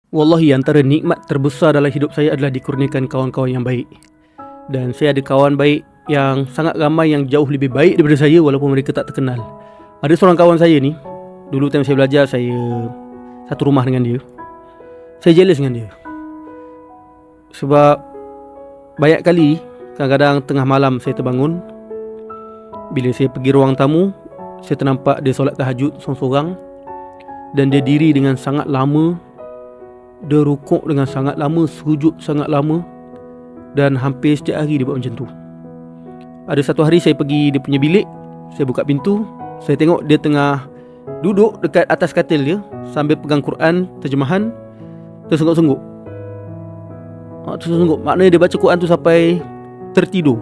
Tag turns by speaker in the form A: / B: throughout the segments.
A: Wallahi, antara nikmat terbesar dalam hidup saya adalah dikurniakan kawan-kawan yang baik. Dan saya ada kawan baik yang sangat ramai yang jauh lebih baik daripada saya walaupun mereka tak terkenal. Ada seorang kawan saya ni, dulu time saya belajar, saya satu rumah dengan dia. Saya jealous dengan dia. Sebab banyak kali, kadang-kadang tengah malam saya terbangun, bila saya pergi ruang tamu, saya ternampak dia solat tahajud seorang-seorang. Dan dia diri dengan sangat lama, dia rukuk dengan sangat lama, sujud sangat lama. Dan hampir setiap hari dia buat macam tu. Ada satu hari saya pergi dia punya bilik, saya buka pintu, saya tengok dia tengah duduk dekat atas katil dia sambil pegang Quran terjemahan, tersengguk-sengguk. Tersengguk, maknanya dia baca Quran tu sampai tertidur.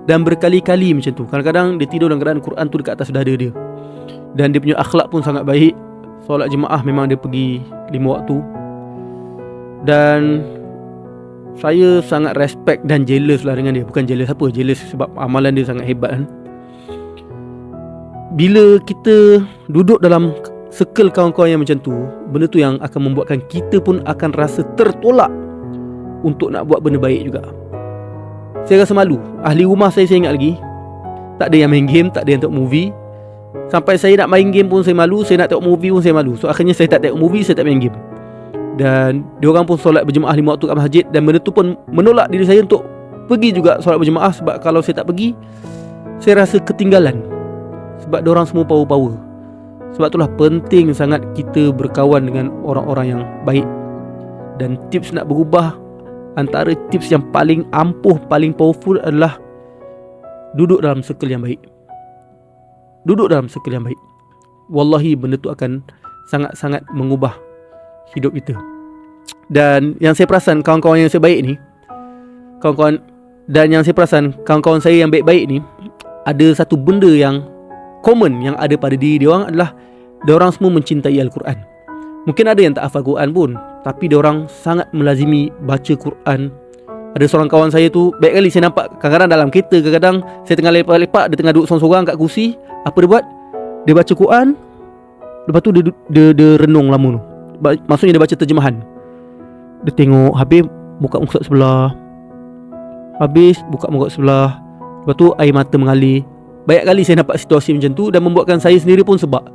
A: Dan berkali-kali macam tu. Kadang-kadang dia tidur dalam keadaan Quran tu dekat atas dada dia. Dan dia punya akhlak pun sangat baik. Solat jemaah memang dia pergi 5 waktu. Dan saya sangat respect dan jealous lah dengan dia. Bukan jealous apa, jealous sebab amalan dia sangat hebat kan. Bila kita duduk dalam circle kawan-kawan yang macam tu, benda tu yang akan membuatkan kita pun akan rasa tertolak untuk nak buat benda baik juga. Saya rasa malu. Ahli rumah saya ingat lagi, tak ada yang main game, tak ada yang tengok movie. Sampai saya nak main game pun saya malu, saya nak tengok movie pun saya malu. So akhirnya saya tak tengok movie, saya tak main game. Dan diorang pun solat berjemaah 5 waktu kat masjid. Dan benda tu pun menolak diri saya untuk pergi juga solat berjemaah. Sebab kalau saya tak pergi, saya rasa ketinggalan. Sebab diorang semua power-power. Sebab itulah penting sangat kita berkawan dengan orang-orang yang baik. Dan tips nak berubah, antara tips yang paling ampuh, paling powerful adalah duduk dalam circle yang baik. Duduk dalam circle yang baik. Wallahi benda tu akan sangat-sangat mengubah hidup kita. Dan yang saya perasan, kawan-kawan yang saya baik ni, kawan-kawan saya yang baik-baik ni, ada satu benda yang common yang ada pada diri diorang adalah diorang semua mencintai Al-Quran. Mungkin ada yang tak hafal Quran pun, tapi diorang sangat melazimi baca Quran. Ada seorang kawan saya tu, baik kali saya nampak kadang-kadang dalam kereta, kadang-kadang saya tengah lepak-lepak, dia tengah duduk seorang-seorang kat kursi. Apa dia buat? Dia baca Quran, lepas tu dia renung lama tu. Maksudnya dia baca terjemahan. Dia tengok, habis buka muka sebelah, habis buka muka sebelah, lepas tu air mata mengalir. Banyak kali saya nampak situasi macam tu dan membuatkan saya sendiri pun sebab